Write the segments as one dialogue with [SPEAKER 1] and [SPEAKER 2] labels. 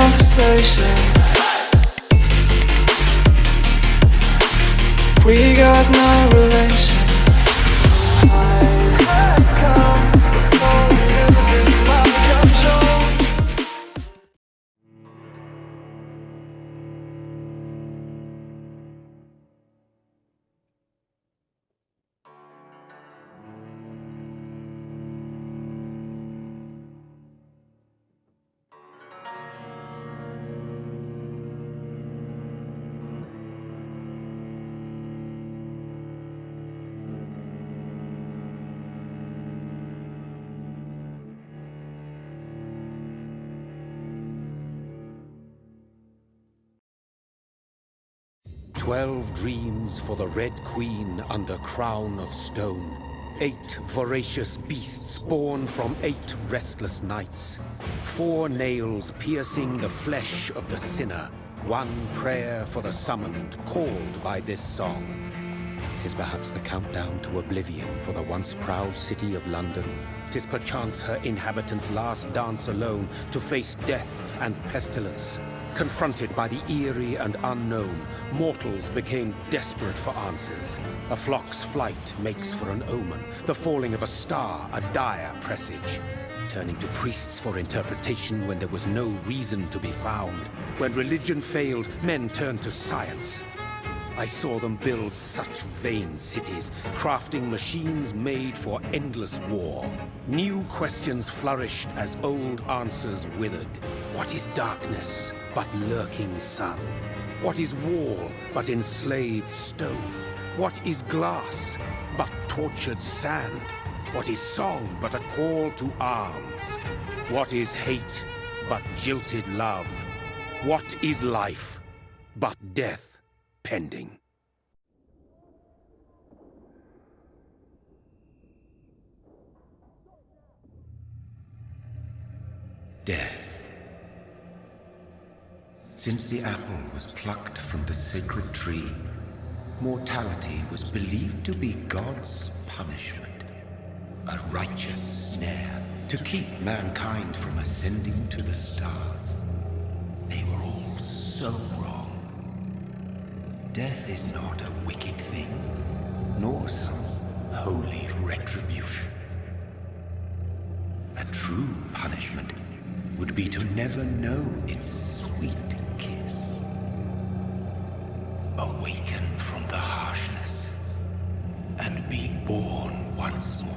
[SPEAKER 1] conversation. We got no relation. I had come before losing my control.
[SPEAKER 2] "12 dreams for the Red Queen under crown of stone. 8 voracious beasts born from 8 restless nights. 4 nails piercing the flesh of the sinner. 1 prayer for the summoned, called by this song. 'Tis perhaps the countdown to oblivion for the once proud city of London. 'Tis perchance her inhabitants' last dance alone to face death and pestilence. Confronted by the eerie and unknown, mortals became desperate for answers. A flock's flight makes for an omen, the falling of a star a dire presage. Turning to priests for interpretation when there was no reason to be found. When religion failed, men turned to science. I saw them build such vain cities, crafting machines made for endless war. New questions flourished as old answers withered. What is darkness but lurking sun? What is wall but enslaved stone? What is glass but tortured sand? What is song but a call to arms? What is hate but jilted love? What is life but death pending?
[SPEAKER 3] Death. Since the apple was plucked from the sacred tree, mortality was believed to be God's punishment, a righteous snare to keep mankind from ascending to the stars. They were all so wrong. Death is not a wicked thing, nor some holy retribution. A true punishment would be to never know its sweet kiss. Awaken from the harshness and be born once more.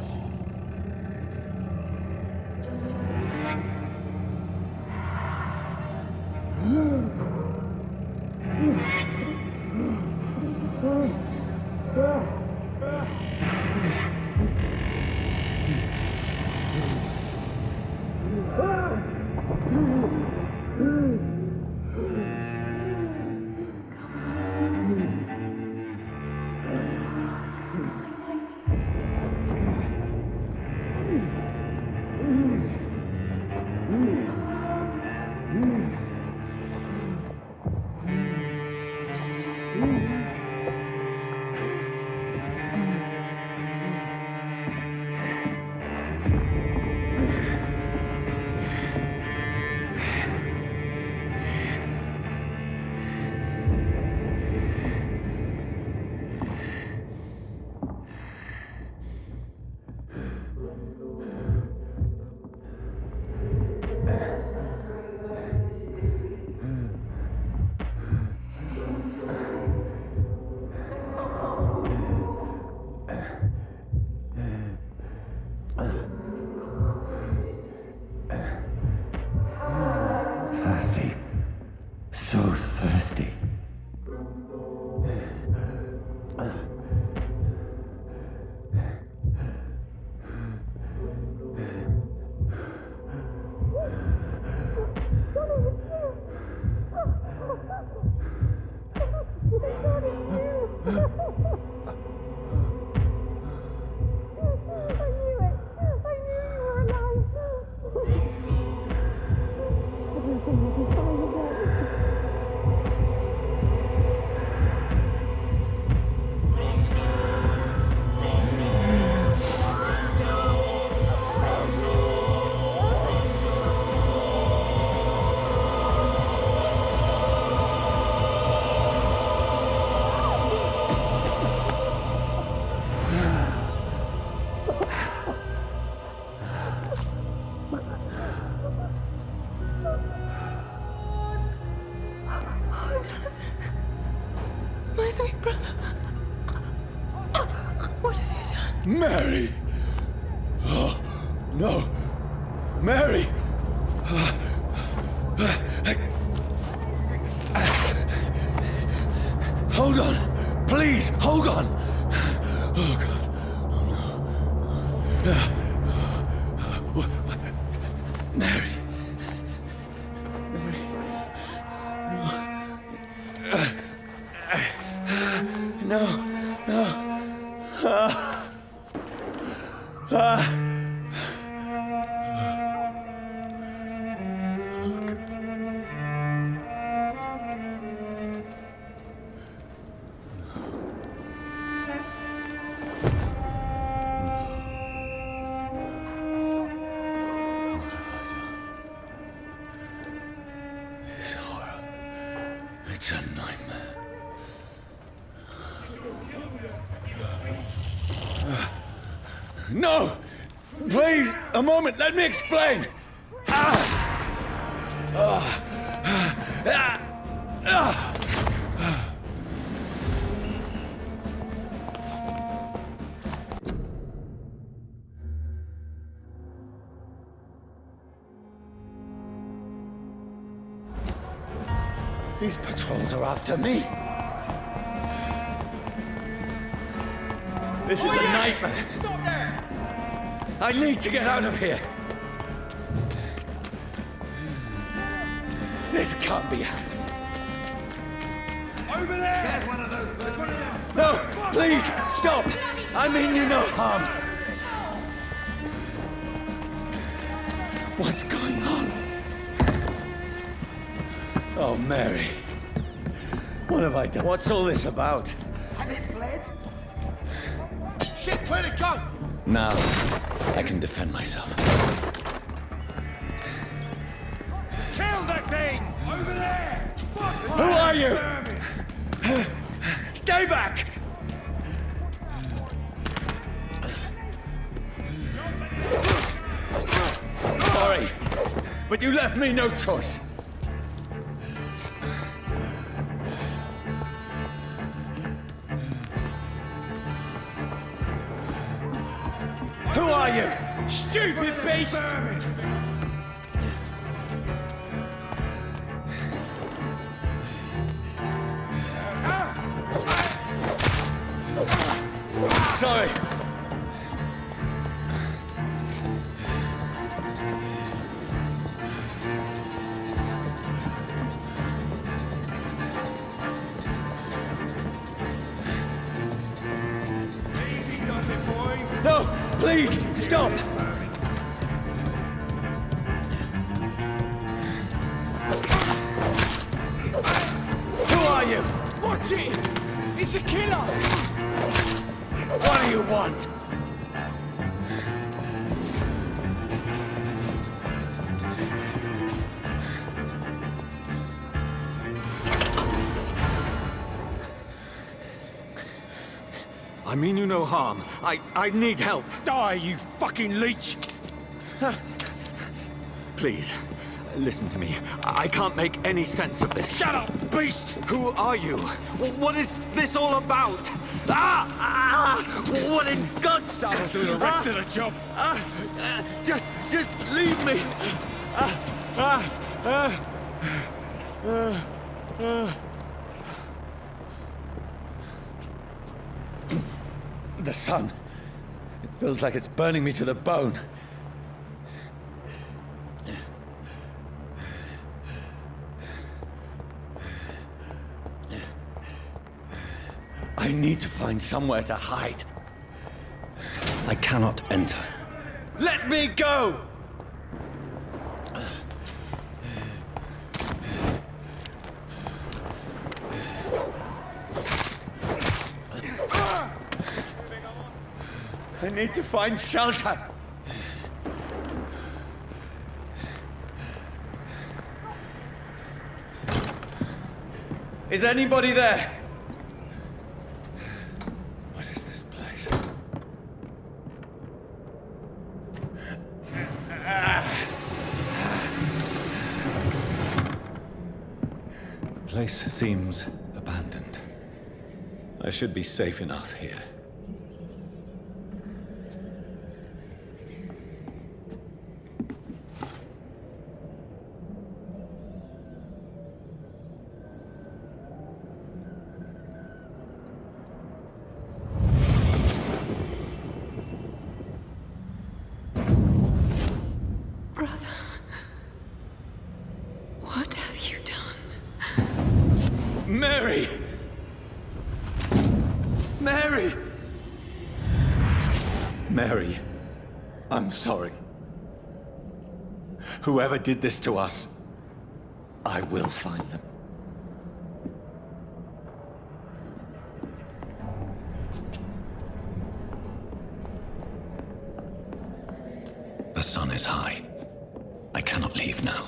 [SPEAKER 4] Mary! Oh, no! Mary! Hold on! Please, hold on! Oh, God. Oh, no. Mary. Mary. No. No. This horror. It's a nightmare. No! Please, a moment, let me explain! These patrols are after me. This is a nightmare.
[SPEAKER 1] Stop there!
[SPEAKER 4] I need to get out of here. This can't be happening.
[SPEAKER 1] Over there! There's one of those. There's one of them.
[SPEAKER 4] No, please, stop. I mean you no harm. What's going on? Oh, Mary. What have I done? What's all this about?
[SPEAKER 1] Has it fled? Shit, where'd it go?
[SPEAKER 4] Now, I can defend myself.
[SPEAKER 1] Kill that thing! Over there!
[SPEAKER 4] Who are you? Stay back! Sorry, but you left me no choice. Who are you? Stupid beast! Sorry.
[SPEAKER 1] Easy does it, boys.
[SPEAKER 4] No, please, stop! Who are you?
[SPEAKER 1] Watch it! It's a killer!
[SPEAKER 4] What do you want? I mean you no harm. I need help.
[SPEAKER 1] Die, you fucking leech!
[SPEAKER 4] Please, listen to me. I can't make any sense of this.
[SPEAKER 1] Shut up, beast!
[SPEAKER 4] Who are you? What is this all about? What in God's name?
[SPEAKER 1] I'll do the rest of the job.
[SPEAKER 4] Just leave me. The sun. It feels like it's burning me to the bone. I need to find somewhere to hide. I cannot enter. Let me go! I need to find shelter. Is anybody there? What is this place? The place seems abandoned. I should be safe enough here. Mary, I'm sorry. Whoever did this to us, I will find them. The sun is high. I cannot leave now.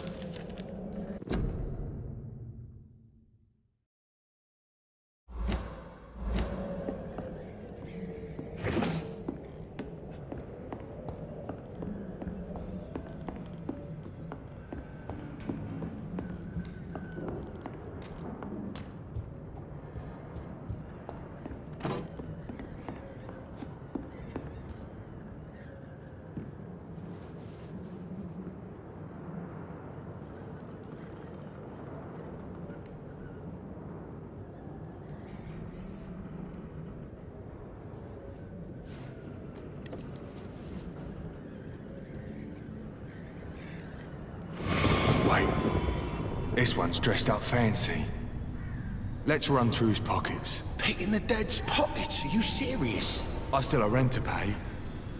[SPEAKER 5] Wait, this one's dressed up fancy. Let's run through his pockets.
[SPEAKER 3] Picking the dead's pockets? Are you serious?
[SPEAKER 5] I've still a rent to pay.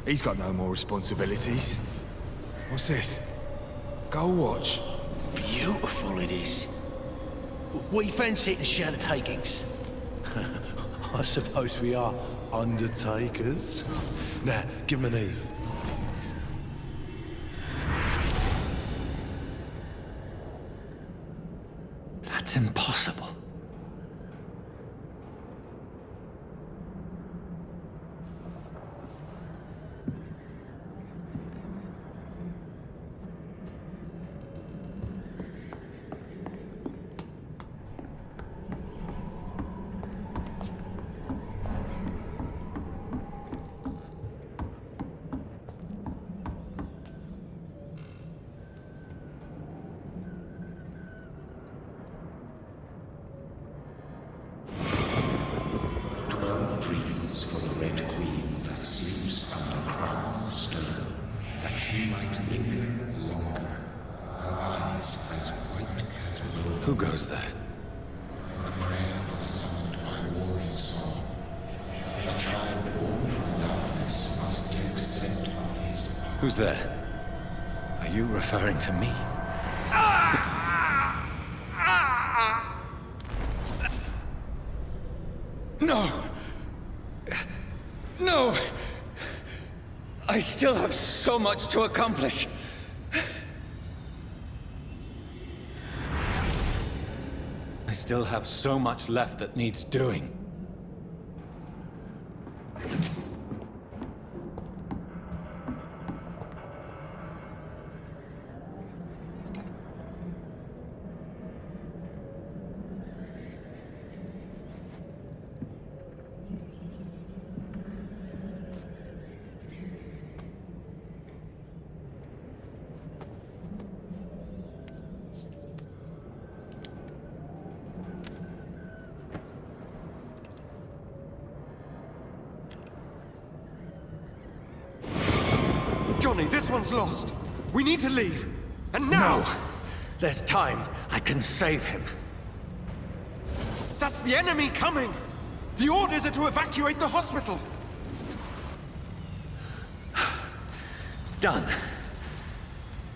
[SPEAKER 5] He's got no more responsibilities. What's this? Gold watch.
[SPEAKER 3] Beautiful it is. We fancy it to share the takings. I suppose we are undertakers. Now, give him an Eve.
[SPEAKER 4] That's impossible.
[SPEAKER 3] Dreams for the Red Queen that sleeps under crown of stone, that she might linger longer, her eyes as white as wool.
[SPEAKER 4] Who goes there?
[SPEAKER 3] A prayer for the summoned by warring soul. A child born from darkness must accept of his power.
[SPEAKER 4] Who's there? Are you referring to me? No! No! I still have so much to accomplish. I still have so much left that needs doing.
[SPEAKER 6] Johnny, this one's lost. We need to leave. And now!
[SPEAKER 4] No! There's time. I can save him.
[SPEAKER 6] That's the enemy coming! The orders are to evacuate the hospital!
[SPEAKER 4] Done.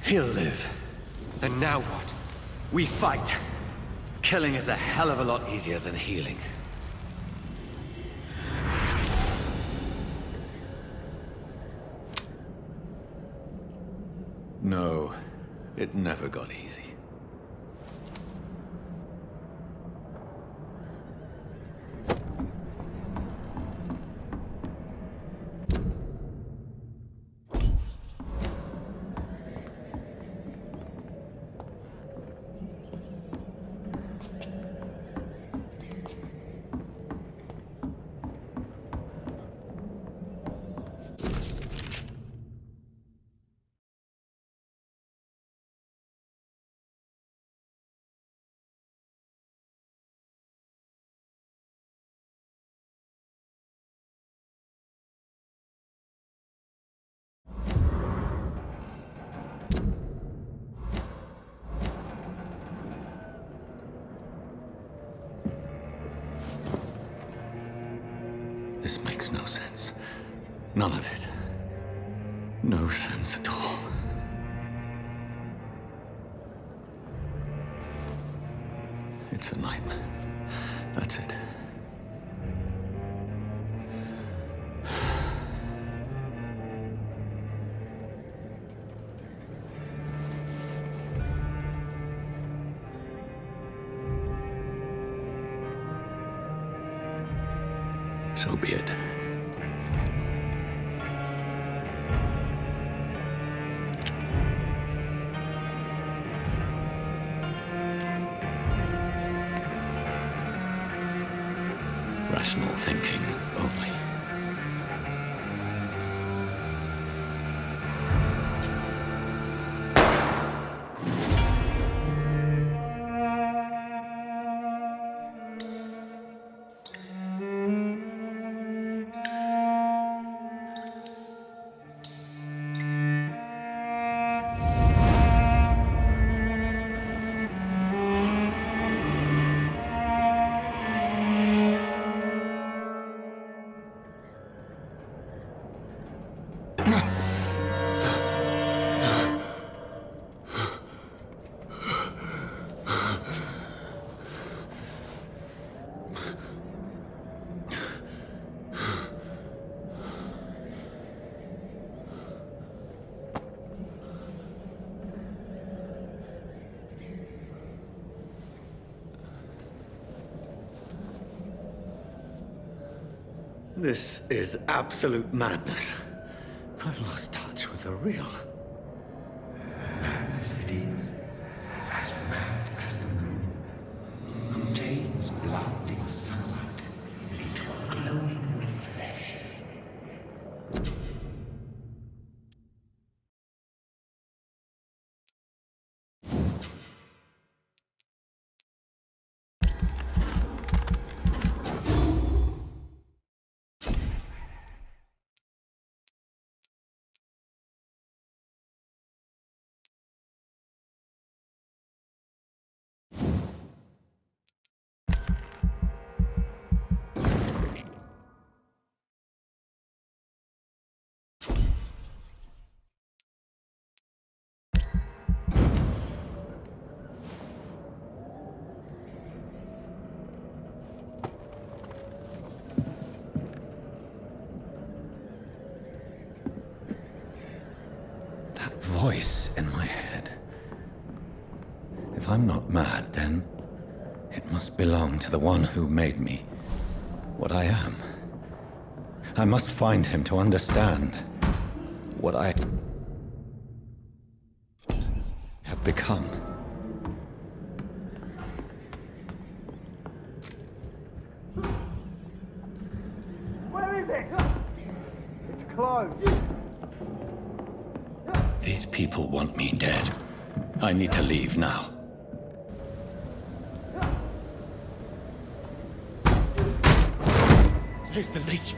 [SPEAKER 4] He'll live.
[SPEAKER 6] And now what?
[SPEAKER 4] We fight. Killing is a hell of a lot easier than healing. No, it never got easy. This makes no sense. None of it. no sense at all. It's a nightmare. That's it. So be it. Rational thinking only. This is absolute madness. I've lost touch with the real.
[SPEAKER 3] Madness it is, as mad as the moon, who tames blinding sunlight into a glowing reflection.
[SPEAKER 4] Voice in my head. If I'm not mad, then it must belong to the one who made me what I am. I must find him to understand what I have become.
[SPEAKER 6] Where is it? It's closed.
[SPEAKER 4] These people want me dead. I need to leave now.
[SPEAKER 6] Here's the leech.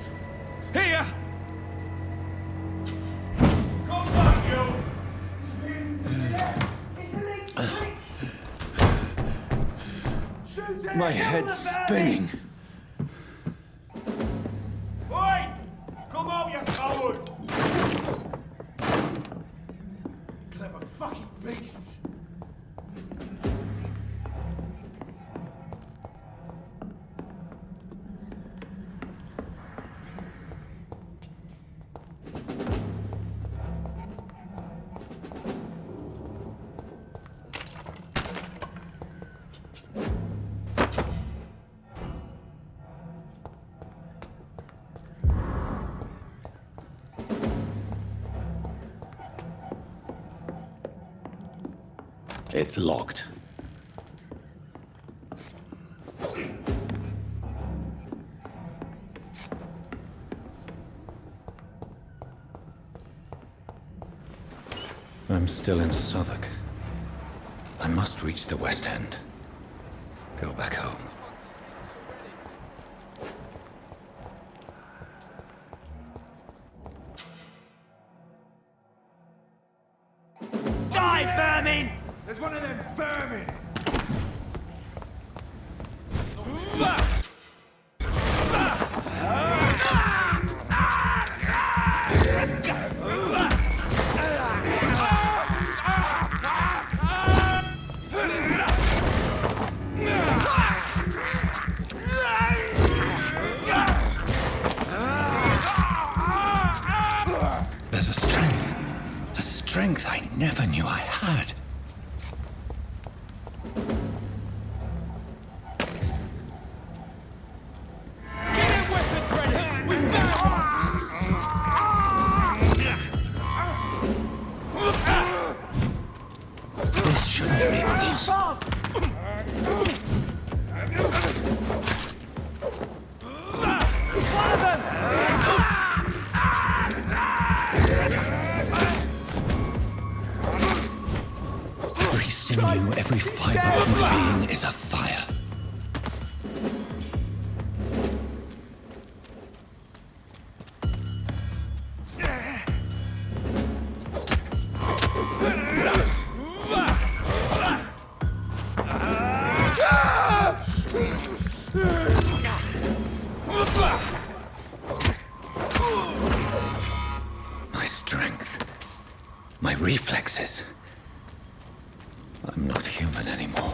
[SPEAKER 6] Here! Come back, you!
[SPEAKER 4] My head's spinning.
[SPEAKER 6] Oi! Come out, you coward! Clever fucking beasts!
[SPEAKER 4] It's locked. I'm still in Southwark. I must reach the West End. Go back home.
[SPEAKER 6] Die, vermin! There's one of them vermin!
[SPEAKER 4] There's a strength I never knew I had. This shouldn't be possible. Every sinew, every fiber of my being is afire. My strength, my reflexes. I'm not human anymore.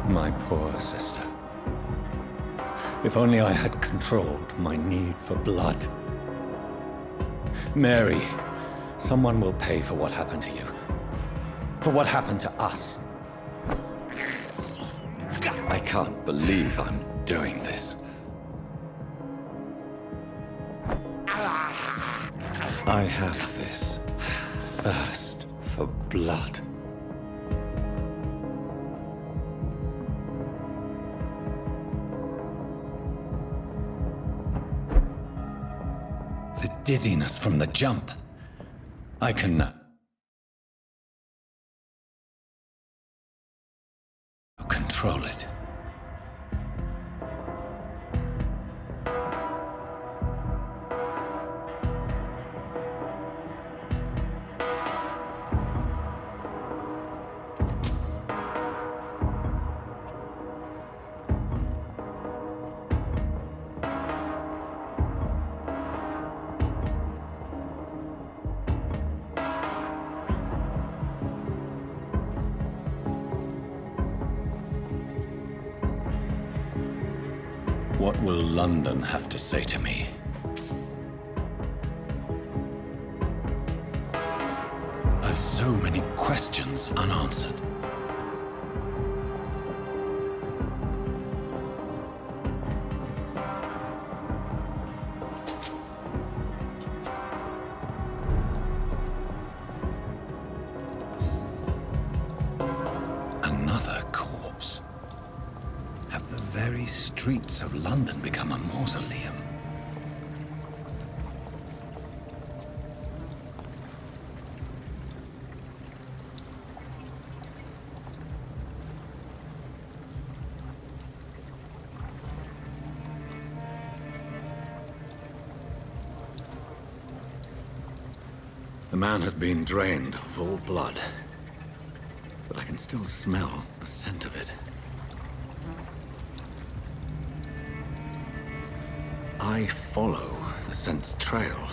[SPEAKER 4] My poor sister. If only I had controlled my need for blood. Mary, someone will pay for what happened to you. For what happened to us. I can't believe I'm doing this. I have this thirst for blood. The dizziness from the jump. I can control it. What will London have to say to me? I've so many questions unanswered. Another corpse. Have the very streets of London become a mausoleum? The man has been drained of all blood, but I can still smell the scent of it. I follow the scent's trail.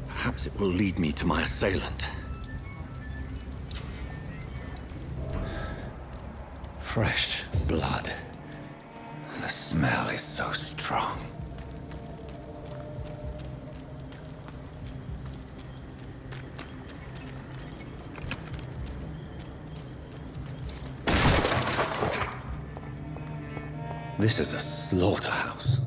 [SPEAKER 4] Perhaps it will lead me to my assailant. Fresh blood. The smell is so strong. This is a slaughterhouse.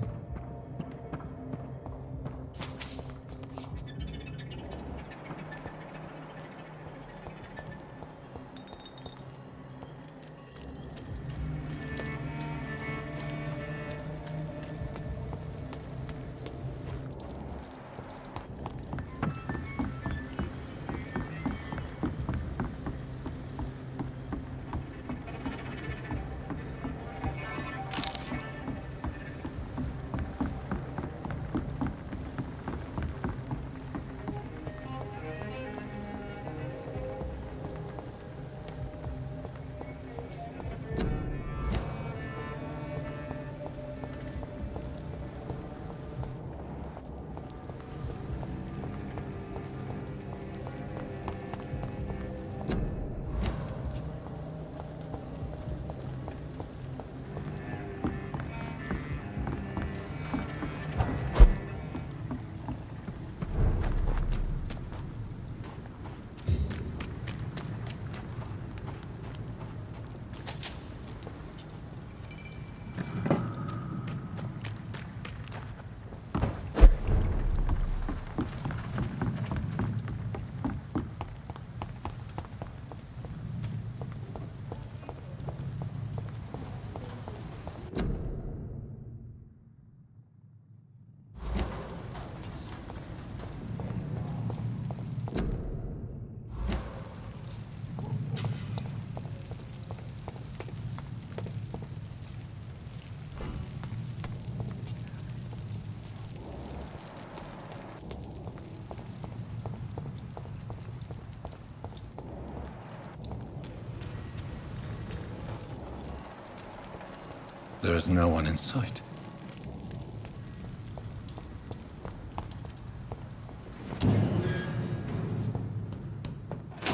[SPEAKER 4] There is no one in sight.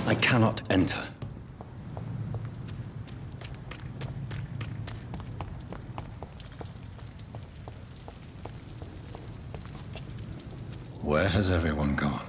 [SPEAKER 4] I cannot enter. Where has everyone gone?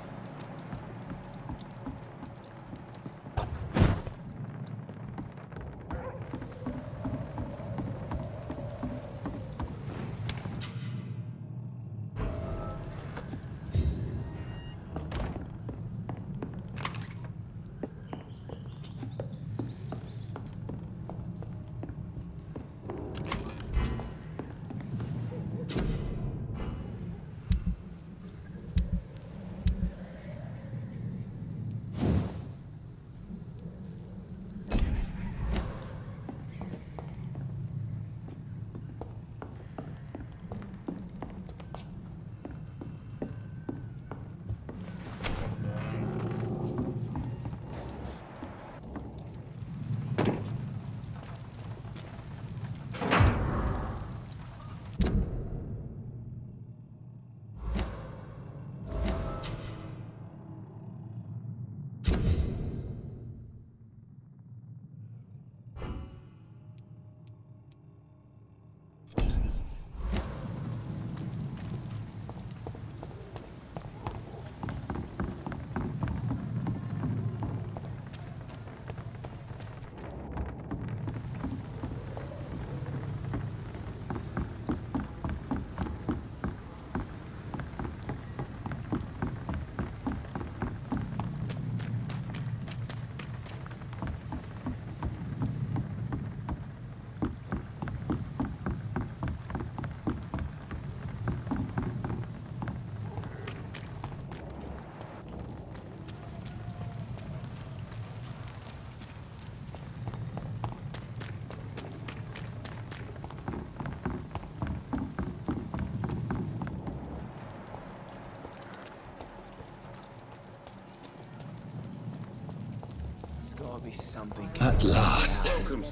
[SPEAKER 4] At last,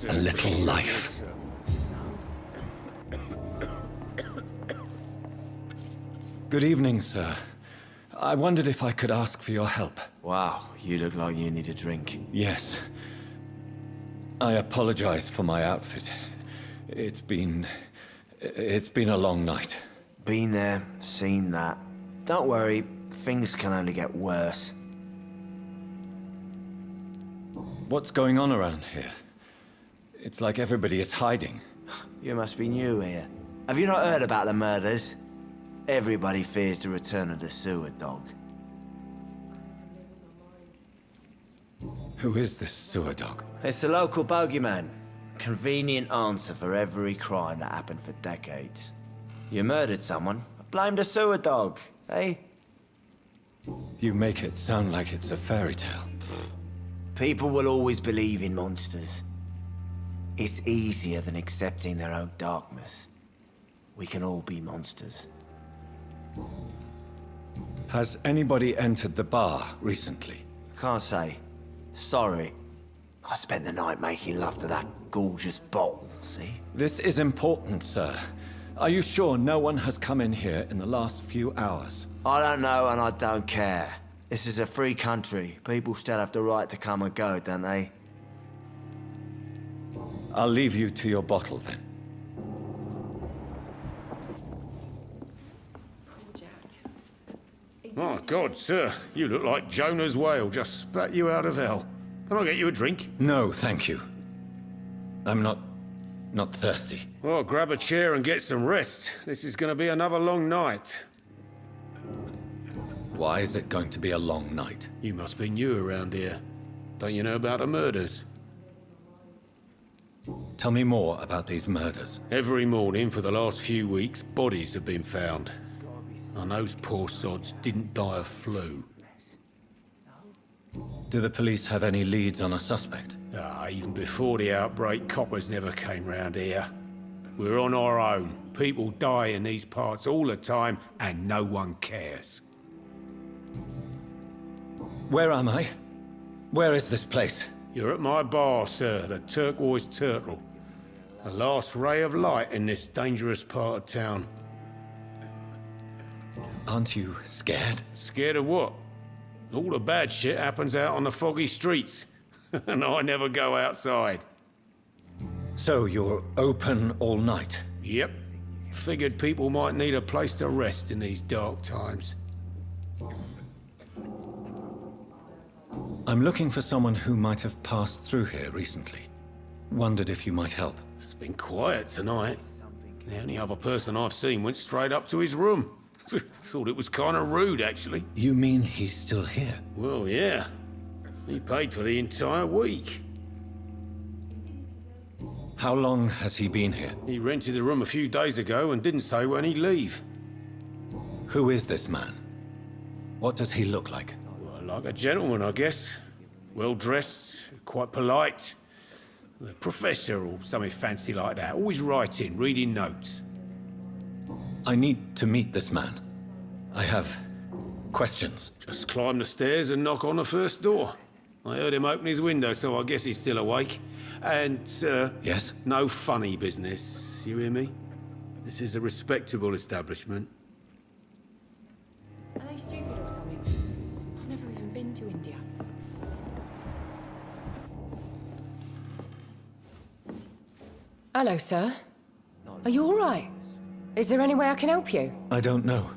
[SPEAKER 4] a little life. Good evening, sir. I wondered if I could ask for your help.
[SPEAKER 7] Wow, you look like you need a drink.
[SPEAKER 4] Yes. I apologize for my outfit. It's been a long night.
[SPEAKER 7] Been there, seen that. Don't worry, things can only get worse.
[SPEAKER 4] What's going on around here? It's like everybody is hiding.
[SPEAKER 7] You must be new here. Have you not heard about the murders? Everybody fears the return of the sewer dog.
[SPEAKER 4] Who is this sewer dog?
[SPEAKER 7] It's the local bogeyman. Convenient answer for every crime that happened for decades. You murdered someone, blame the sewer dog, eh?
[SPEAKER 4] You make it sound like it's a fairy tale.
[SPEAKER 7] People will always believe in monsters. It's easier than accepting their own darkness. We can all be monsters.
[SPEAKER 4] Has anybody entered the bar recently?
[SPEAKER 7] Can't say. Sorry. I spent the night making love to that gorgeous bottle, see?
[SPEAKER 4] This is important, sir. Are you sure no one has come in here in the last few hours?
[SPEAKER 7] I don't know and I don't care. This is a free country. People still have the right to come and go, don't they?
[SPEAKER 4] I'll leave you to your bottle then.
[SPEAKER 8] My God, sir, you look like Jonah's whale just spat you out of hell. Can I get you a drink?
[SPEAKER 4] No, thank you. I'm not thirsty.
[SPEAKER 8] Well, grab a chair and get some rest. This is going to be another long night.
[SPEAKER 4] Why is it going to be a long night?
[SPEAKER 8] You must be new around here. Don't you know about the murders?
[SPEAKER 4] Tell me more about these murders.
[SPEAKER 8] Every morning for the last few weeks, bodies have been found. And those poor sods didn't die of flu.
[SPEAKER 4] Do the police have any leads on a suspect?
[SPEAKER 8] Even before the outbreak, coppers never came round here. We're on our own. People die in these parts all the time, and no one cares.
[SPEAKER 4] Where am I? Where is this place?
[SPEAKER 8] You're at my bar, sir, the Turquoise Turtle. A last ray of light in this dangerous part of town.
[SPEAKER 4] Aren't you scared?
[SPEAKER 8] Scared of what? All the bad shit happens out on the foggy streets. And I never go outside.
[SPEAKER 4] So you're open all night?
[SPEAKER 8] Yep. Figured people might need a place to rest in these dark times.
[SPEAKER 4] I'm looking for someone who might have passed through here recently. Wondered if you might help.
[SPEAKER 8] It's been quiet tonight. The only other person I've seen went straight up to his room. Thought it was kind of rude, actually.
[SPEAKER 4] You mean he's still here?
[SPEAKER 8] Well, yeah. He paid for the entire week.
[SPEAKER 4] How long has he been here?
[SPEAKER 8] He rented the room a few days ago and didn't say when he'd leave.
[SPEAKER 4] Who is this man? What does he look like?
[SPEAKER 8] Well, like a gentleman, I guess. Well-dressed, quite polite. A professor or something fancy like that. Always writing, reading notes.
[SPEAKER 4] I need to meet this man. I have questions.
[SPEAKER 8] Just climb the stairs and knock on the first door. I heard him open his window, so I guess he's still awake. And,
[SPEAKER 4] Yes?
[SPEAKER 8] no funny business, you hear me? This is a respectable establishment.
[SPEAKER 9] Are they stupid or something? I've never even been to India. Hello, sir. Are you all right? Is there any way I can help you?
[SPEAKER 4] I don't know.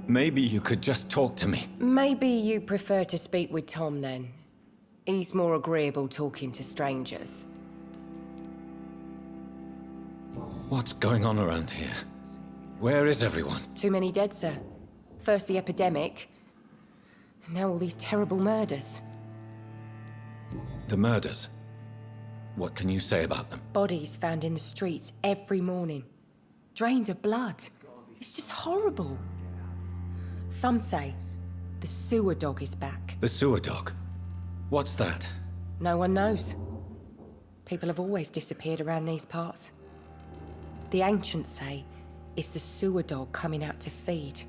[SPEAKER 4] Maybe you could just talk to me.
[SPEAKER 9] Maybe you prefer to speak with Tom, then. He's more agreeable talking to strangers.
[SPEAKER 4] What's going on around here? Where is everyone?
[SPEAKER 9] Too many dead, sir. First the epidemic, and now all these terrible murders.
[SPEAKER 4] The murders. What can you say about them?
[SPEAKER 9] Bodies found in the streets every morning. Drained of blood. It's just horrible. Some say the sewer dog is back.
[SPEAKER 4] The sewer dog? What's that?
[SPEAKER 9] No one knows. People have always disappeared around these parts. The ancients say it's the sewer dog coming out to feed.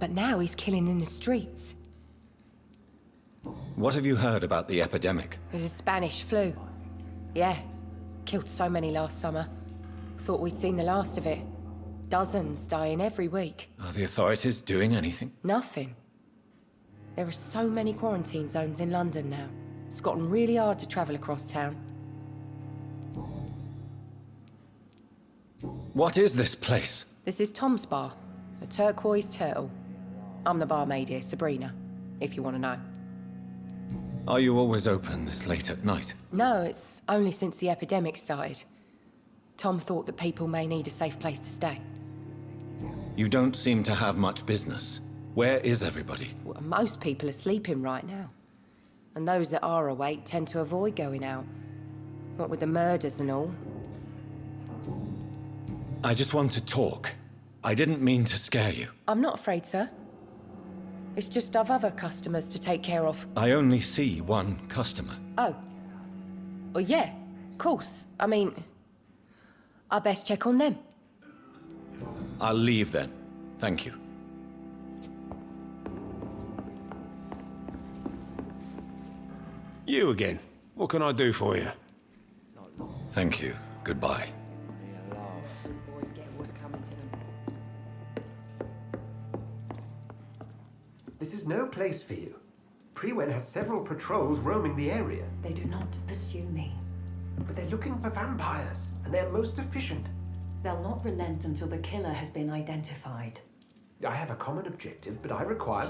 [SPEAKER 9] But now he's killing in the streets.
[SPEAKER 4] What have you heard about the epidemic?
[SPEAKER 9] There's a Spanish flu. Yeah, killed so many last summer. Thought we'd seen the last of it. Dozens dying every week.
[SPEAKER 4] Are the authorities doing anything?
[SPEAKER 9] Nothing. There are so many quarantine zones in London now. It's gotten really hard to travel across town.
[SPEAKER 4] What is this place?
[SPEAKER 9] This is Tom's bar, the Turquoise Turtle. I'm the barmaid here, Sabrina, if you want to know.
[SPEAKER 4] Are you always open this late at night?
[SPEAKER 9] No, it's only since the epidemic started. Tom thought that people may need a safe place to stay.
[SPEAKER 4] You don't seem to have much business. Where is everybody?
[SPEAKER 9] Well, most people are sleeping right now. And those that are awake tend to avoid going out. What with the murders and all.
[SPEAKER 4] I just want to talk. I didn't mean to scare you.
[SPEAKER 9] I'm not afraid, sir. It's just I've other customers to take care of.
[SPEAKER 4] I only see one customer.
[SPEAKER 9] Oh. Well, yeah, of course. I mean, I best check on them.
[SPEAKER 4] I'll leave then. Thank you.
[SPEAKER 8] You again. What can I do for you?
[SPEAKER 4] Thank you. Goodbye.
[SPEAKER 9] Boys get what's coming to them.
[SPEAKER 10] This is no place for you. Prewen has several patrols roaming the area.
[SPEAKER 11] They do not pursue me.
[SPEAKER 10] But they're looking for vampires, and they're most efficient.
[SPEAKER 11] They'll not relent until the killer has been identified.
[SPEAKER 10] I have a common objective, but I require...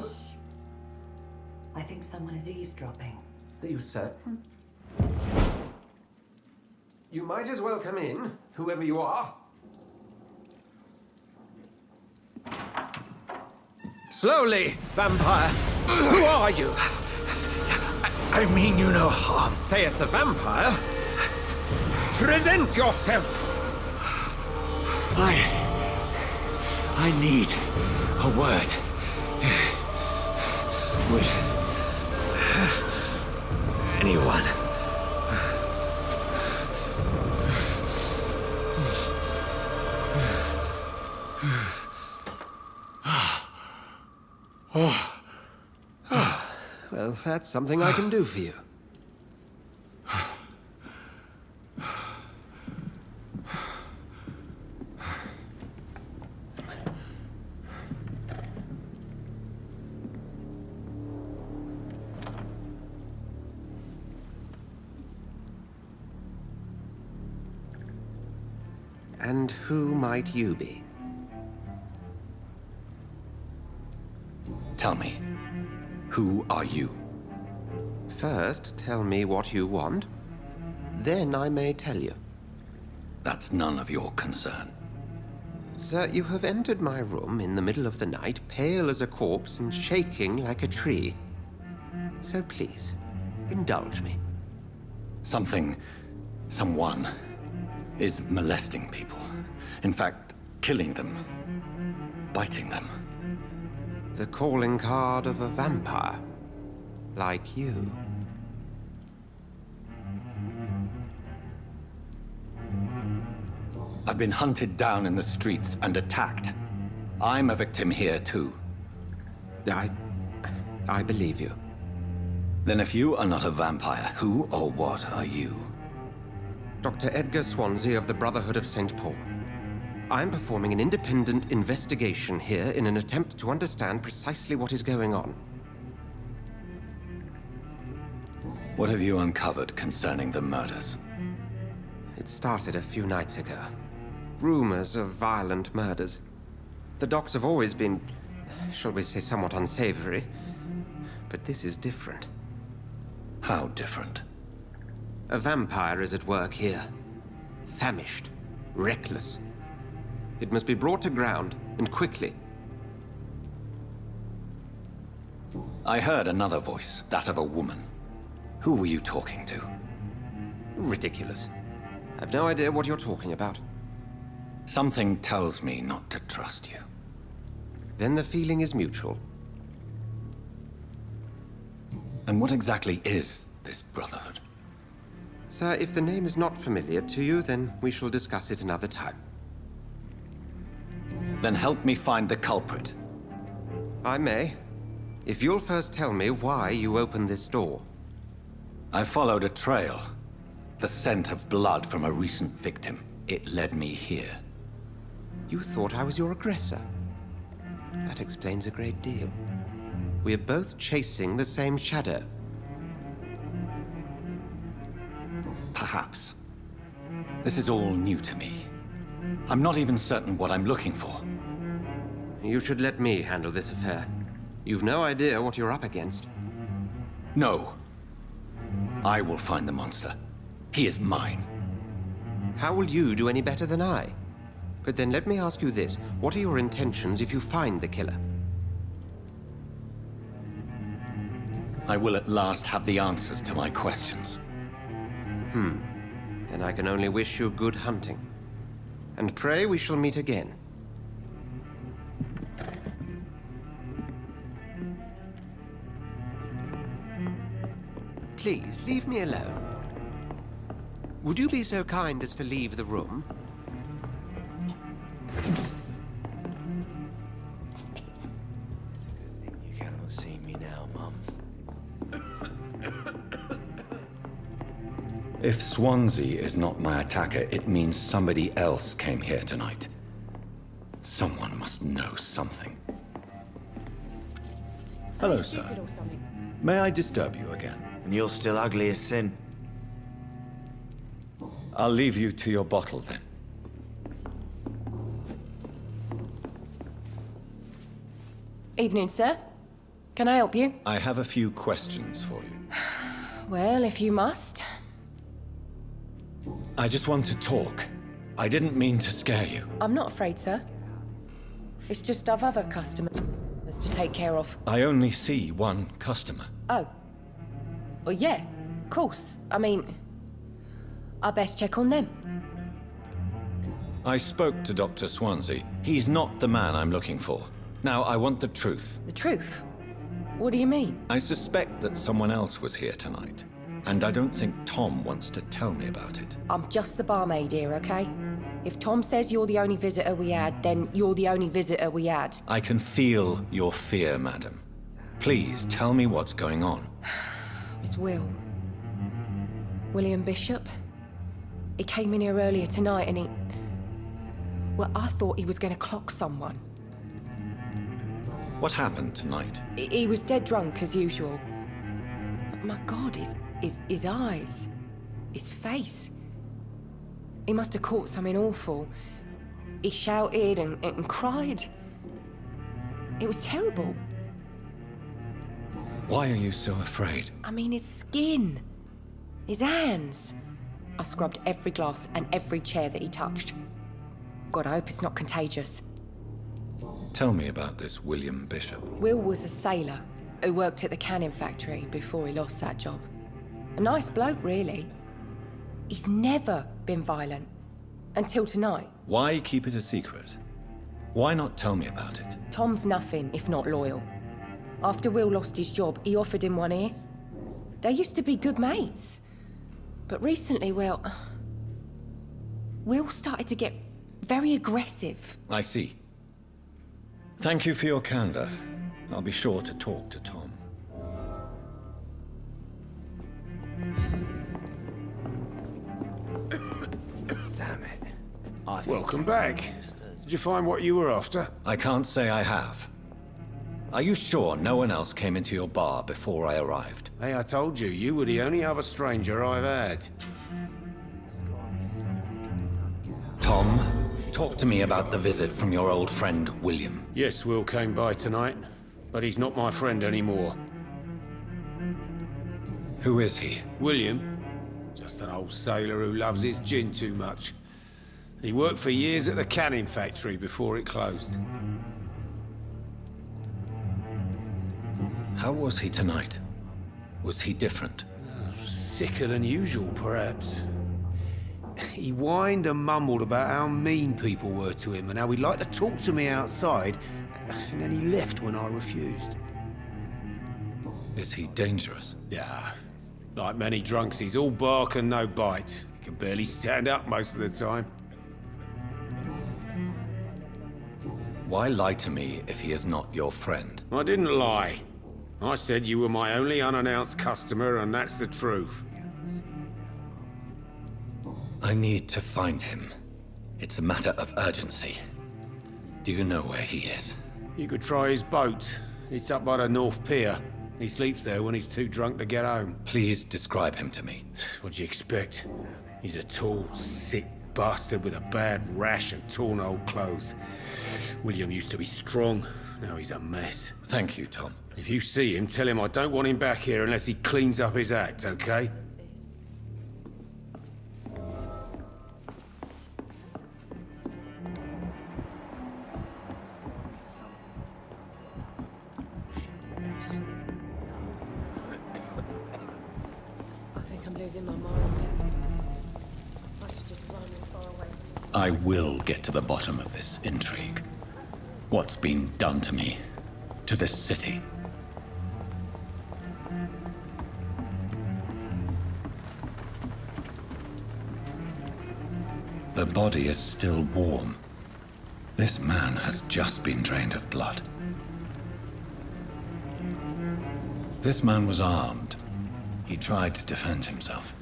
[SPEAKER 11] I think someone is eavesdropping.
[SPEAKER 10] Are you certain? You might as well come in, whoever you are.
[SPEAKER 6] Slowly, vampire. Who are you? I mean you no harm, saith the vampire. Present yourself.
[SPEAKER 3] I need a word. With anyone.
[SPEAKER 10] Well, that's something I can do for you.
[SPEAKER 6] And who might you be?
[SPEAKER 4] Tell me, who are you?
[SPEAKER 6] First, tell me what you want. Then I may tell you.
[SPEAKER 4] That's none of your concern.
[SPEAKER 6] Sir, you have entered my room in the middle of the night, pale as a corpse and shaking like a tree. So please, indulge me.
[SPEAKER 4] Someone is molesting people. In fact, killing them. Biting them.
[SPEAKER 6] The calling card of a vampire. Like you.
[SPEAKER 4] I've been hunted down in the streets and attacked. I'm a victim here, too.
[SPEAKER 6] I believe you.
[SPEAKER 4] Then if you are not a vampire, who or what are you?
[SPEAKER 6] Dr. Edgar Swansea of the Brotherhood of St. Paul. I'm performing an independent investigation here in an attempt to understand precisely what is going on.
[SPEAKER 4] What have you uncovered concerning the murders?
[SPEAKER 6] It started a few nights ago. Rumors of violent murders. The docks have always been, shall we say, somewhat unsavory. But this is different.
[SPEAKER 4] How different?
[SPEAKER 6] A vampire is at work here. Famished. Reckless. It must be brought to ground, and quickly.
[SPEAKER 4] I heard another voice, that of a woman. Who were you talking to?
[SPEAKER 6] Ridiculous. I've no idea what you're talking about.
[SPEAKER 4] Something tells me not to trust you.
[SPEAKER 6] Then the feeling is mutual.
[SPEAKER 4] And what exactly is this Brotherhood?
[SPEAKER 6] Sir, if the name is not familiar to you, then we shall discuss it another time.
[SPEAKER 4] Then help me find the culprit.
[SPEAKER 6] I may. If you'll first tell me why you opened this door.
[SPEAKER 4] I followed a trail. The scent of blood from a recent victim. It led me here.
[SPEAKER 6] You thought I was your aggressor. That explains a great deal. We're both chasing the same shadow.
[SPEAKER 4] Perhaps. This is all new to me. I'm not even certain what I'm looking for.
[SPEAKER 6] You should let me handle this affair. You've no idea what you're up against.
[SPEAKER 4] No. I will find the monster. He is mine.
[SPEAKER 6] How will you do any better than I? But then let me ask you this. What are your intentions if you find the killer?
[SPEAKER 4] I will at last have the answers to my questions.
[SPEAKER 6] Then I can only wish you good hunting. And pray we shall meet again. Please, leave me alone. Would you be so kind as to leave the room?
[SPEAKER 7] You cannot see me now, Mum.
[SPEAKER 4] If Swansea is not my attacker, it means somebody else came here tonight. Someone must know something. Hello, sir. May I disturb you again?
[SPEAKER 7] And you're still ugly as sin.
[SPEAKER 4] I'll leave you to your bottle, then.
[SPEAKER 9] Evening, sir. Can I help you?
[SPEAKER 4] I have a few questions for you.
[SPEAKER 9] Well, if you must.
[SPEAKER 4] I just want to talk. I didn't mean to scare you.
[SPEAKER 9] I'm not afraid, sir. It's just I've other customers to take care of.
[SPEAKER 4] I only see one customer.
[SPEAKER 9] Oh. Well, yeah, of course. I mean, I best check on them.
[SPEAKER 4] I spoke to Dr. Swansea. He's not the man I'm looking for. Now, I want the truth.
[SPEAKER 9] The truth? What do you mean?
[SPEAKER 4] I suspect that someone else was here tonight. And I don't think Tom wants to tell me about it.
[SPEAKER 9] I'm just the barmaid here, okay? If Tom says you're the only visitor we had, then you're the only visitor we had.
[SPEAKER 4] I can feel your fear, madam. Please, tell me what's going on.
[SPEAKER 9] It's Will. William Bishop. He came in here earlier tonight and he... Well, I thought he was going to clock someone.
[SPEAKER 4] What happened tonight?
[SPEAKER 9] He was dead drunk, as usual. My God, his eyes. His face. He must have caught something awful. He shouted and cried. It was terrible.
[SPEAKER 4] Why are you so afraid?
[SPEAKER 9] I mean, his skin. His hands. I scrubbed every glass and every chair that he touched. God, I hope it's not contagious.
[SPEAKER 4] Tell me about this William Bishop.
[SPEAKER 9] Will was a sailor who worked at the canning factory before he lost that job. A nice bloke, really. He's never been violent. Until tonight.
[SPEAKER 4] Why keep it a secret? Why not tell me about it?
[SPEAKER 9] Tom's nothing if not loyal. After Will lost his job, he offered him one ear. They used to be good mates. But recently, well, Will started to get very aggressive.
[SPEAKER 4] I see. Thank you for your candor. I'll be sure to talk to Tom.
[SPEAKER 7] Damn it.
[SPEAKER 8] Welcome back. Did you find what you were after?
[SPEAKER 4] I can't say I have. Are you sure no one else came into your bar before I arrived?
[SPEAKER 8] Hey, I told you, you were the only other stranger I've had.
[SPEAKER 4] Tom, talk to me about the visit from your old friend, William.
[SPEAKER 8] Yes, Will came by tonight, but he's not my friend anymore.
[SPEAKER 4] Who is he?
[SPEAKER 8] William? Just an old sailor who loves his gin too much. He worked for years at the canning factory before it closed.
[SPEAKER 4] How was he tonight? Was he different?
[SPEAKER 8] Sicker than usual, perhaps. He whined and mumbled about how mean people were to him and how he'd like to talk to me outside, and then he left when I refused.
[SPEAKER 4] Is he dangerous?
[SPEAKER 8] Yeah. Like many drunks, he's all bark and no bite. He can barely stand up most of the time.
[SPEAKER 4] Why lie to me if he is not your friend?
[SPEAKER 8] I didn't lie. I said you were my only unannounced customer, and that's the truth.
[SPEAKER 4] I need to find him. It's a matter of urgency. Do you know where he is?
[SPEAKER 8] You could try his boat. It's up by the North Pier. He sleeps there when he's too drunk to get home.
[SPEAKER 4] Please describe him to me.
[SPEAKER 8] What'd you expect? He's a tall, sick bastard with a bad rash and torn old clothes. William used to be strong. Now he's a mess.
[SPEAKER 4] Thank you, Tom.
[SPEAKER 8] If you see him, tell him I don't want him back here unless he cleans up his act, okay?
[SPEAKER 9] I think I'm losing my mind. I should just run as far away.
[SPEAKER 4] I will get to the bottom of this intrigue. What's been done to me, to this city. The body is still warm. This man has just been drained of blood. This man was armed. He tried to defend himself.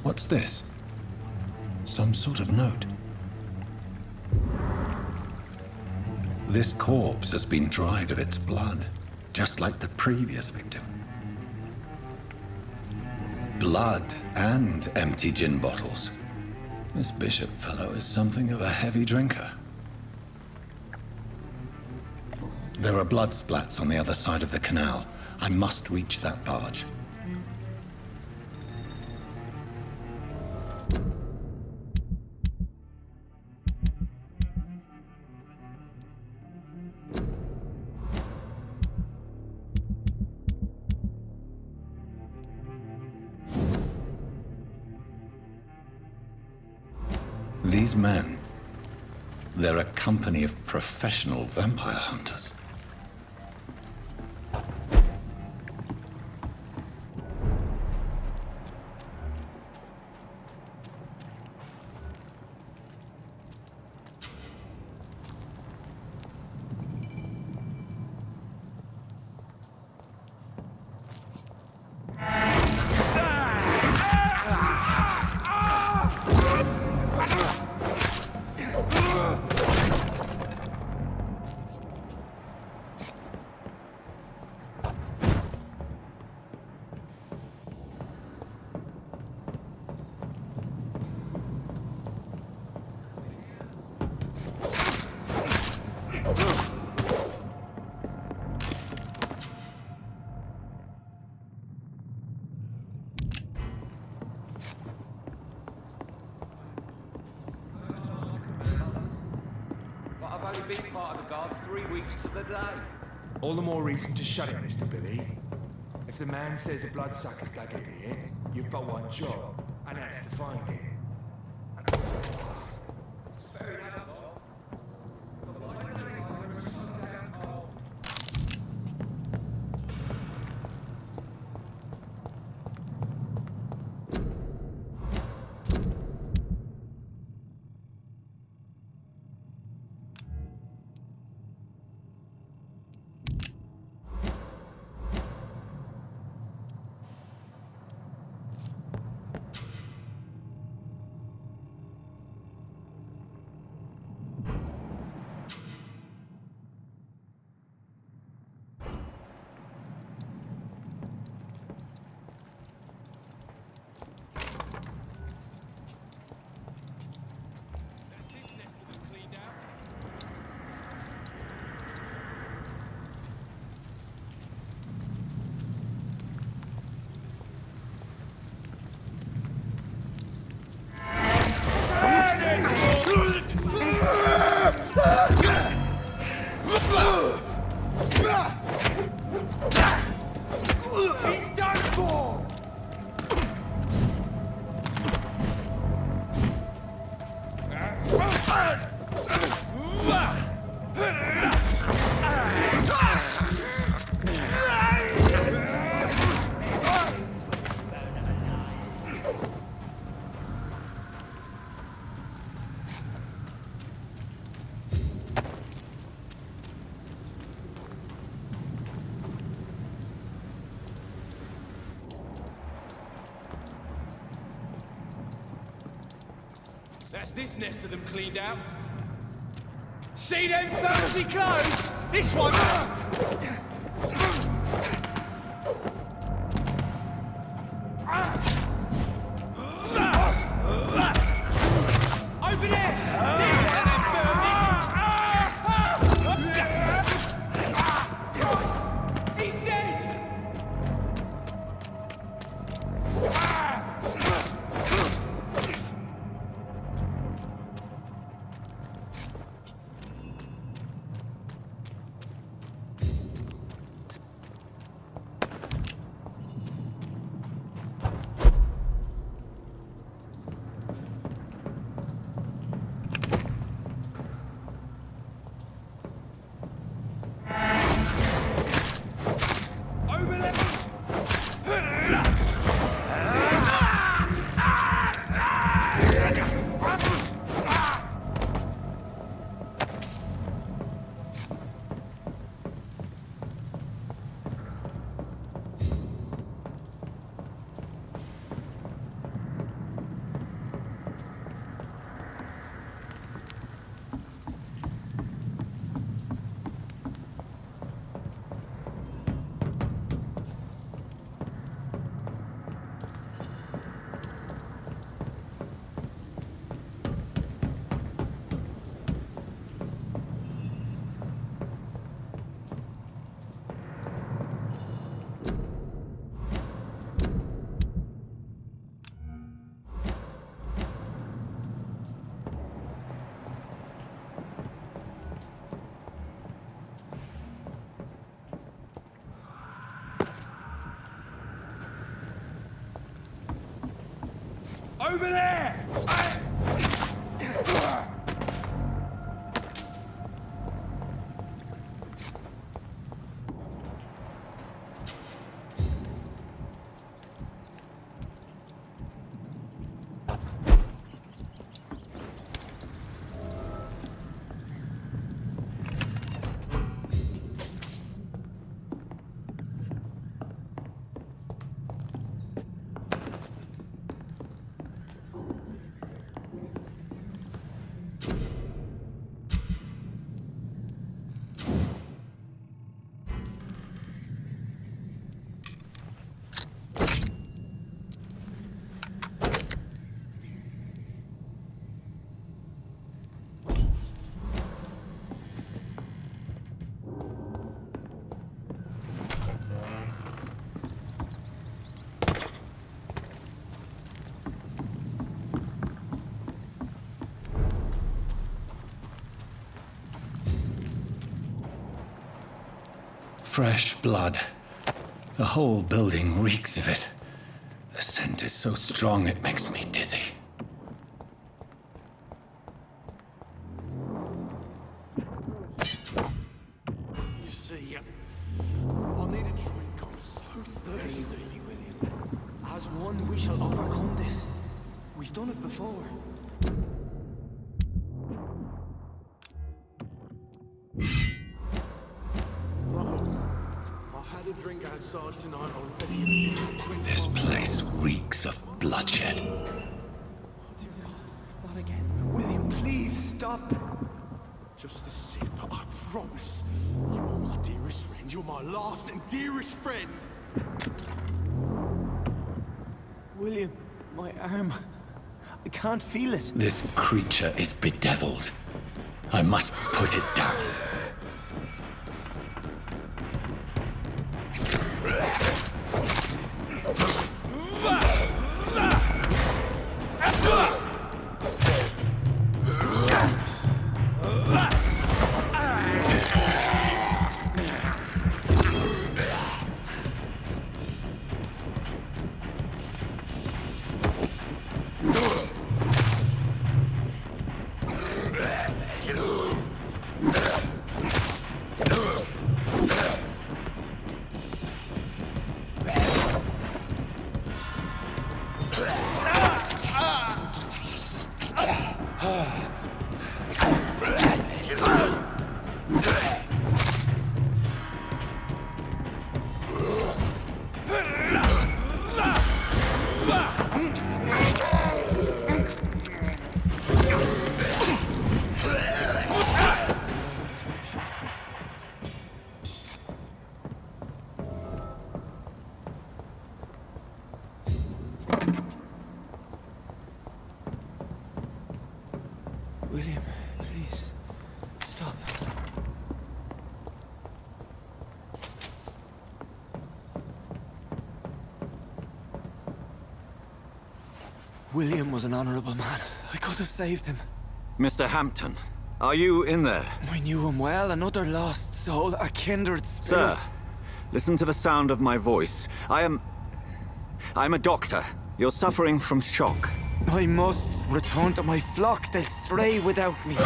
[SPEAKER 4] What's this? Some sort of note. This corpse has been dried of its blood, just like the previous victim. Blood and empty gin bottles. This Bishop fellow is something of a heavy drinker. There are blood splats on the other side of the canal. I must reach that barge. These men, they're a company of professional vampire hunters.
[SPEAKER 12] only been part of the guard 3 weeks to the day.
[SPEAKER 5] All the more reason to shut it, Mr. Billy. If the man says a bloodsucker's dug in here, you've but one job, and that's to find it. And I hope fast.
[SPEAKER 12] It's fair enough, Tom. But why do they like when we're so damn cold?
[SPEAKER 5] He's done for!
[SPEAKER 12] That's this nest of them cleaned out.
[SPEAKER 5] See them fancy clothes? This one! Over there! There's one of them Christ! He's dead! Over there!
[SPEAKER 4] Fresh blood. The whole building reeks of it. The scent is so strong it makes me dizzy.
[SPEAKER 12] You see, I need a drink. I'm so thirsty, William.
[SPEAKER 5] As one, we shall overcome this. We've done it before.
[SPEAKER 12] I had a drink outside tonight already.
[SPEAKER 4] This place reeks of bloodshed.
[SPEAKER 5] Oh, dear God, not again. William, please stop.
[SPEAKER 12] Just a sip, I promise. You are my dearest friend. You're my last and dearest friend.
[SPEAKER 5] William, my arm. I can't feel it.
[SPEAKER 4] This creature is bedeviled. I must put it down.
[SPEAKER 5] William, please, stop. William was an honorable man. I could have saved him.
[SPEAKER 4] Mr. Hampton, are you in there?
[SPEAKER 5] I knew him well, another lost soul, a kindred spirit.
[SPEAKER 4] Sir, listen to the sound of my voice. I'm a doctor. You're suffering from shock.
[SPEAKER 5] I must return to my flock. They'll stray without me.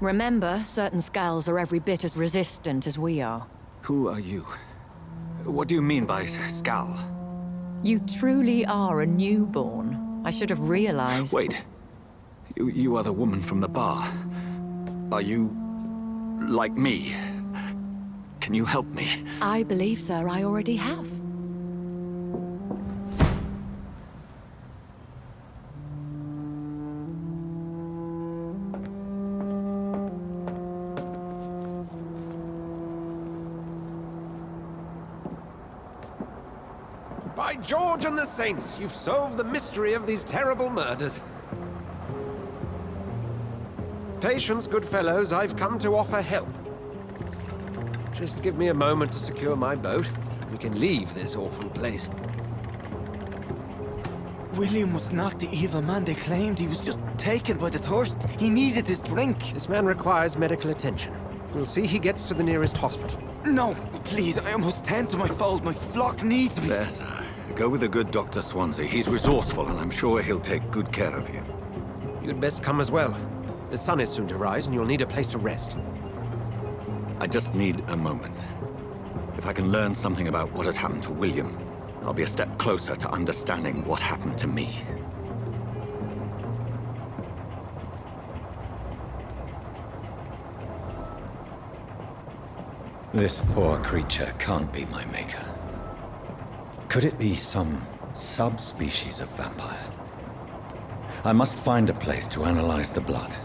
[SPEAKER 13] Remember, certain skulls are every bit as resistant as we are.
[SPEAKER 4] Who are you? What do you mean by skull?
[SPEAKER 13] You truly are a newborn. I should have realized.
[SPEAKER 4] Wait. You are the woman from the bar. Are you like me? Can you help me?
[SPEAKER 13] I believe, sir, I already have.
[SPEAKER 6] By George and the Saints, you've solved the mystery of these terrible murders. Patience, good fellows, I've come to offer help. Just give me a moment to secure my boat. We can leave this awful place.
[SPEAKER 5] William was not the evil man they claimed. He was just taken by the thirst. He needed his drink.
[SPEAKER 6] This man requires medical attention. We'll see he gets to the nearest hospital.
[SPEAKER 5] No, please, I must tend to my fold. My flock needs me.
[SPEAKER 4] There, sir. Go with the good Dr. Swansea. He's resourceful, and I'm sure he'll take good care of you.
[SPEAKER 6] You'd best come as well. The sun is soon to rise, and you'll need a place to rest.
[SPEAKER 4] I just need a moment. If I can learn something about what has happened to William, I'll be a step closer to understanding what happened to me. This poor creature can't be my maker. Could it be some subspecies of vampire? I must find a place to analyze the blood.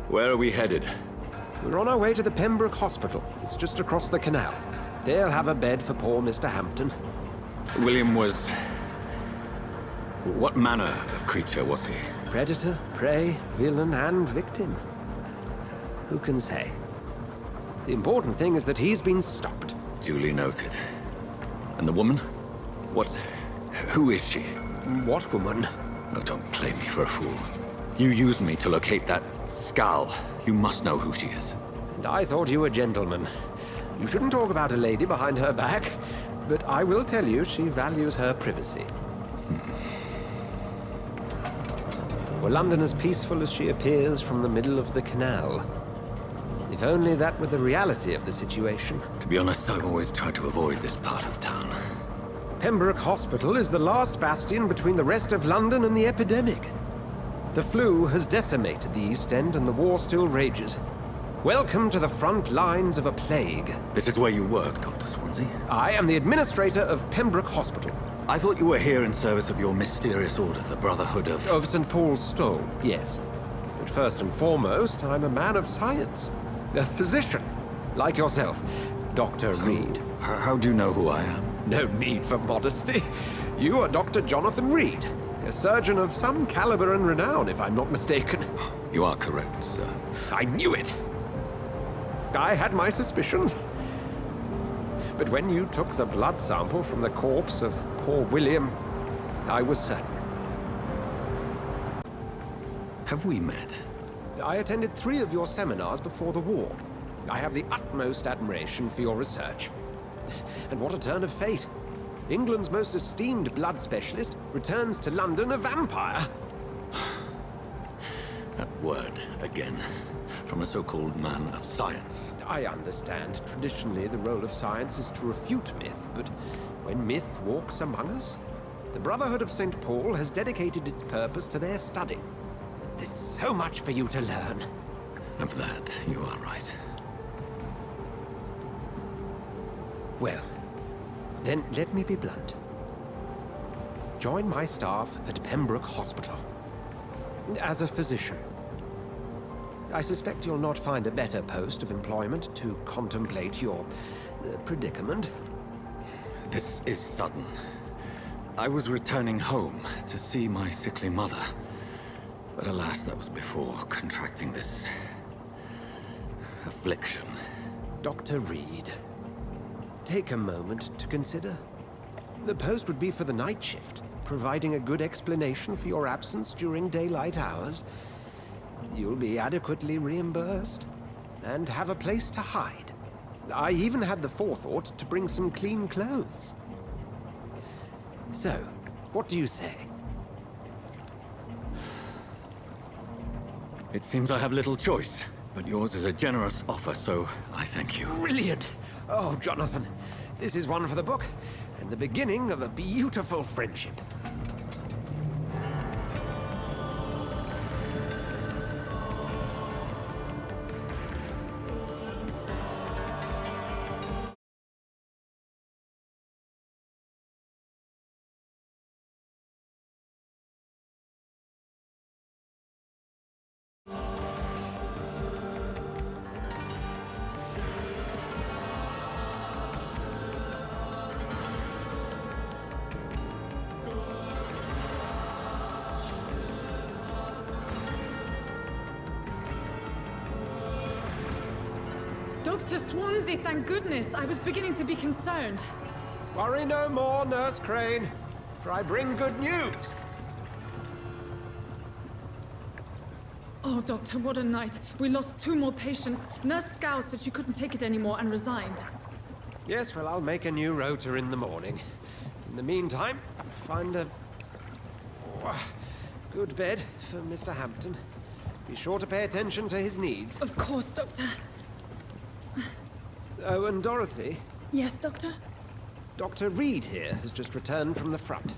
[SPEAKER 4] Where are we headed?
[SPEAKER 6] We're on our way to the Pembroke Hospital. It's just across the canal. They'll have a bed for poor Mr. Hampton.
[SPEAKER 4] William was... What manner of creature was he?
[SPEAKER 6] Predator, prey, villain, and victim. Who can say? The important thing is that he's been stopped.
[SPEAKER 4] Duly noted. And the woman? What... who is she?
[SPEAKER 6] What woman?
[SPEAKER 4] Oh, don't play me for a fool. You used me to locate that skull. You must know who she is.
[SPEAKER 6] And I thought you a gentleman. You shouldn't talk about a lady behind her back, but I will tell you she values her privacy. Were London as peaceful as she appears from the middle of the canal? If only that were the reality of the situation.
[SPEAKER 4] To be honest, I've always tried to avoid this part of town.
[SPEAKER 6] Pembroke Hospital is the last bastion between the rest of London and the epidemic. The flu has decimated the East End and the war still rages. Welcome to the front lines of a plague.
[SPEAKER 4] This is where you work, Dr. Swansea?
[SPEAKER 6] I am the administrator of Pembroke Hospital.
[SPEAKER 4] I thought you were here in service of your mysterious order, the Brotherhood of...
[SPEAKER 6] Of St. Paul's Stole, yes. But first and foremost, I'm a man of science. A physician, like yourself, Dr. Reed.
[SPEAKER 4] How do you know who I am?
[SPEAKER 6] No need for modesty. You are Dr. Jonathan Reed, a surgeon of some caliber and renown, if I'm not mistaken.
[SPEAKER 4] You are correct, sir.
[SPEAKER 6] I knew it! I had my suspicions. But when you took the blood sample from the corpse of poor William, I was certain.
[SPEAKER 4] Have we met?
[SPEAKER 6] I attended 3 of your seminars before the war. I have the utmost admiration for your research. And what a turn of fate. England's most esteemed blood specialist returns to London a vampire.
[SPEAKER 4] That word, again. From a so-called man of science.
[SPEAKER 6] I understand. Traditionally, the role of science is to refute myth, but when myth walks among us, the Brotherhood of St. Paul has dedicated its purpose to their study. There's so much for you to learn.
[SPEAKER 4] Of that, you are right.
[SPEAKER 6] Well, then let me be blunt. Join my staff at Pembroke Hospital. As a physician. I suspect you'll not find a better post of employment to contemplate your predicament.
[SPEAKER 4] This is sudden. I was returning home to see my sickly mother. But alas, that was before contracting this... affliction.
[SPEAKER 6] Dr. Reed, take a moment to consider. The post would be for the night shift, providing a good explanation for your absence during daylight hours. You'll be adequately reimbursed, and have a place to hide. I even had the forethought to bring some clean clothes. So, what do you say?
[SPEAKER 4] It seems I have little choice, but yours is a generous offer, so I thank you.
[SPEAKER 6] Brilliant! Oh, Jonathan, this is one for the book, and the beginning of a beautiful friendship.
[SPEAKER 14] Dr. Swansea, thank goodness. I was beginning to be concerned.
[SPEAKER 6] Worry no more, Nurse Crane, for I bring good news.
[SPEAKER 14] Oh, Doctor, what a night. We lost 2 more patients. Nurse Scow said she couldn't take it anymore and resigned.
[SPEAKER 6] Yes, well, I'll make a new rota in the morning. In the meantime, find a good bed for Mr. Hampton. Be sure to pay attention to his needs.
[SPEAKER 14] Of course, Doctor.
[SPEAKER 6] Oh, and Dorothy?
[SPEAKER 14] Yes, Doctor?
[SPEAKER 6] Dr. Reed here has just returned from the front.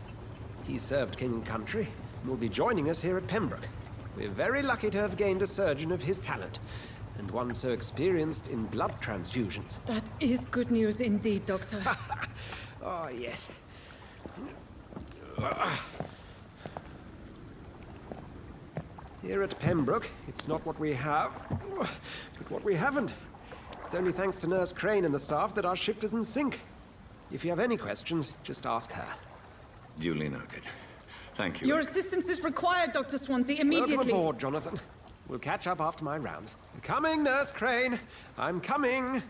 [SPEAKER 6] He served King and Country and will be joining us here at Pembroke. We're very lucky to have gained a surgeon of his talent, and one so experienced in blood transfusions.
[SPEAKER 14] That is good news indeed, Doctor.
[SPEAKER 6] Oh, yes. Here at Pembroke, it's not what we have, but what we haven't. It's only thanks to Nurse Crane and the staff that our ship doesn't sink. If you have any questions, just ask her.
[SPEAKER 4] Duly noted. Thank you.
[SPEAKER 14] Your assistance is required, Dr. Swansea, immediately.
[SPEAKER 6] Welcome aboard, Jonathan. We'll catch up after my rounds. I'm coming, Nurse Crane. I'm coming.